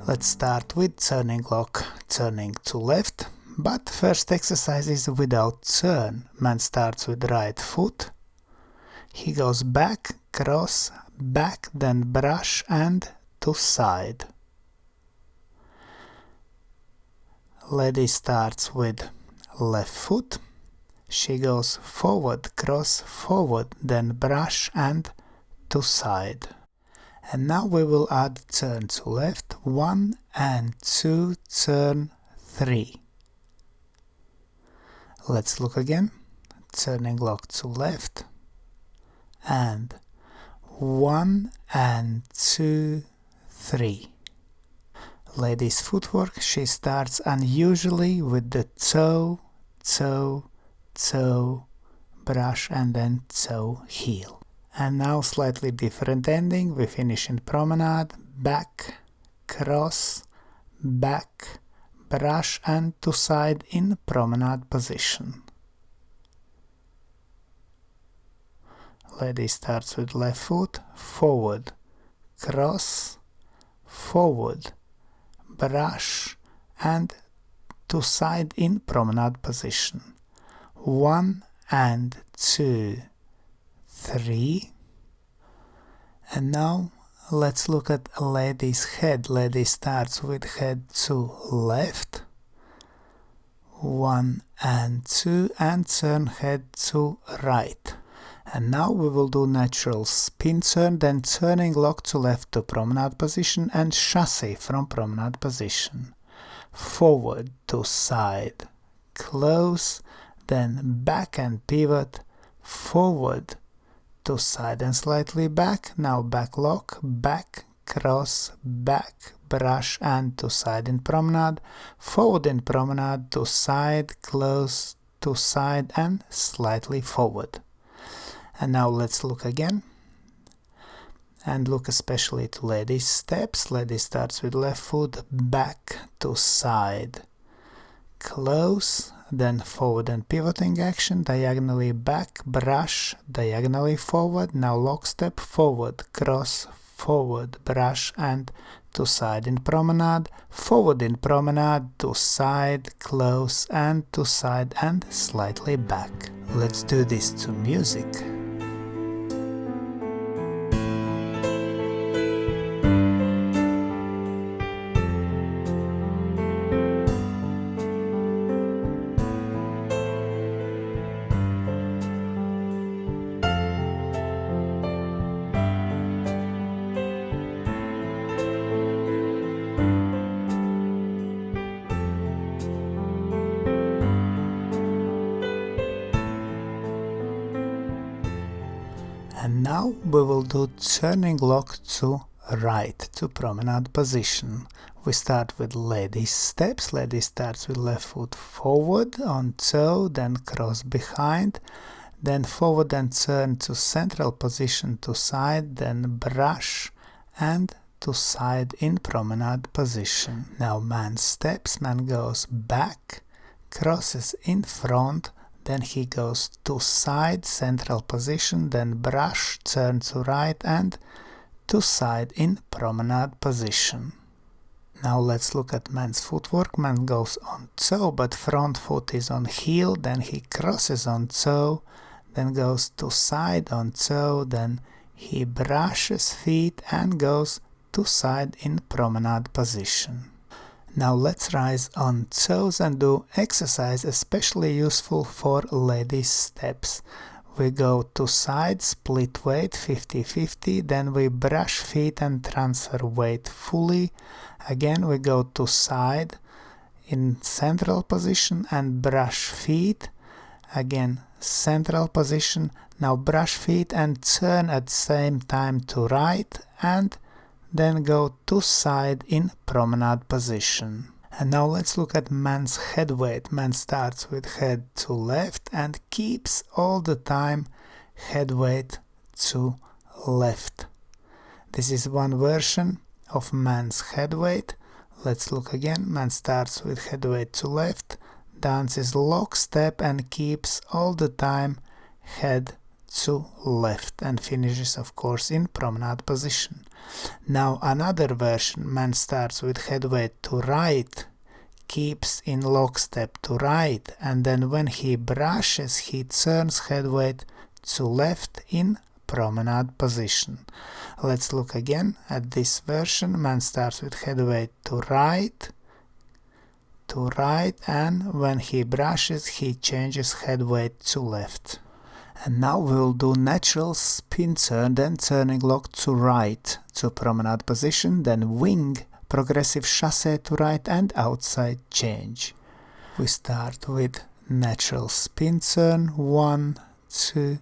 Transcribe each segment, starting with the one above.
Let's start with turning lock, turning to left, but first exercise is without turn. Man starts with right foot, he goes back, cross, back, then brush and to side. Lady starts with left foot, she goes forward, cross, forward, then brush and to side. And now we will add turn to left, 1 and 2, turn 3. Let's look again, turning lock to left, and 1 and 2, 3. Lady's footwork, she starts unusually with the toe, toe, toe, brush and then toe, heel. And now slightly different ending, we finish in promenade, back, cross, back, brush and to side in promenade position. Lady starts with left foot, forward, cross, forward, brush and to side in promenade position. 1 and 2, 3. And now let's look at lady's head. Lady starts with head to left, 1 and 2, and turn head to right. And now we will do natural spin turn, then turning lock to left to promenade position and chasse from promenade position. Forward to side, close, then back and pivot, forward to side and slightly back, now back lock, back, cross, back, brush and to side in promenade, forward in promenade, to side, close, to side and slightly forward. And now let's look again, and look especially to lady's steps. Lady starts with left foot, back to side, close, then forward and pivoting action, diagonally back, brush, diagonally forward, now lock step, forward, cross, forward, brush and to side in promenade, forward in promenade, to side, close and to side and slightly back. Let's do this to music. And now we will do turning lock to right to promenade position. We start with lady's steps. Lady starts with left foot forward on toe, then cross behind, then forward and turn to central position to side, then brush and to side in promenade position. Now man steps, man goes back, crosses in front, then he goes to side, central position, then brush, turn to right and to side in promenade position. Now let's look at man's footwork. Man goes on toe, but front foot is on heel, then he crosses on toe, then goes to side on toe, then he brushes feet and goes to side in promenade position. Now let's rise on toes and do exercise especially useful for lady's steps. We go to side, split weight 50-50, then we brush feet and transfer weight fully. Again we go to side in central position and brush feet. Again central position, now brush feet and turn at the same time to right and then go to side in promenade position. And now let's look at man's head weight. Man starts with head to left and keeps all the time head weight to left. This is one version of man's head weight. Let's look again. Man starts with head weight to left, dances lock step and keeps all the time head to left, and finishes of course in promenade position. Now another version, man starts with head weight to right, keeps in lockstep to right, and then when he brushes he turns head weight to left in promenade position. Let's look again at this version. Man starts with head weight to right, and when he brushes he changes head weight to left. And now we'll do natural spin turn, then turning lock to right to promenade position, then wing, progressive chasse to right and outside change. We start with natural spin turn, 1, 2,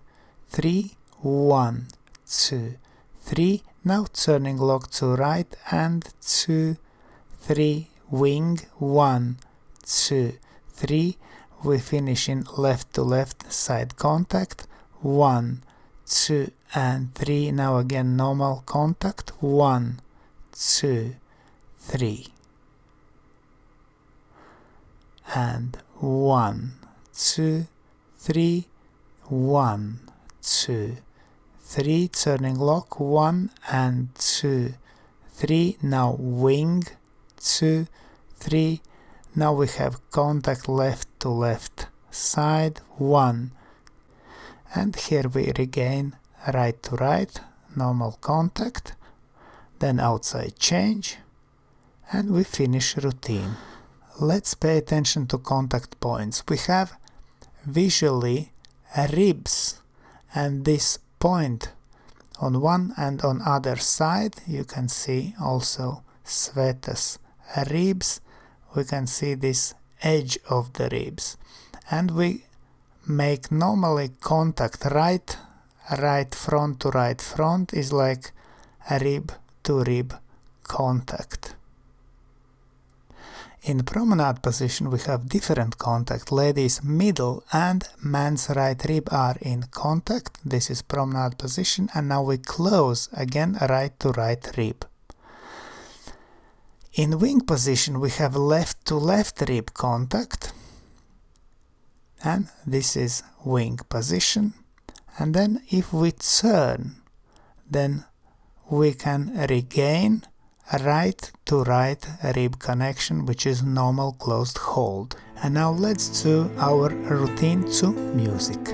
3, 1, 2, 3. Now turning lock to right and 2, 3, wing, 1, 2, 3. We finish in left to left side contact, 1, 2 and 3. Now again normal contact, 1, 2, 3. And 1, 2, 3, 1, 2, 3. Turning lock, 1 and 2, 3. Now wing, 2, 3. Now we have contact left to left side, 1, and here we regain right to right, normal contact, then outside change, and we finish routine. Let's pay attention to contact points. We have visually ribs, and this point on one and on other side. You can see also Sveta's ribs. We can see this edge of the ribs, and we make normally contact right front to right front is like a rib to rib contact. In promenade position we have different contact. Ladies middle and man's right rib are in contact. This is promenade position, and now we close again right to right rib. In wing position we have left to left rib contact, and this is wing position. And then if we turn, then we can regain right to right rib connection, which is normal closed hold. And now let's do our routine to music.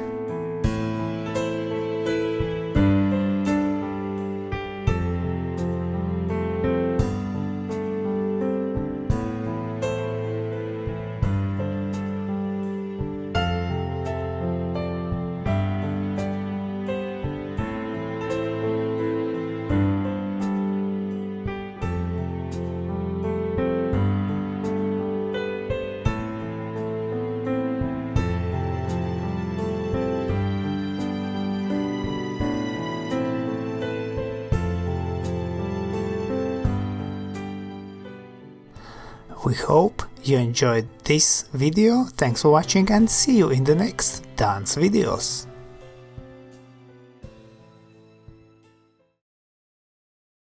We hope you enjoyed this video. Thanks for watching and see you in the next dance videos.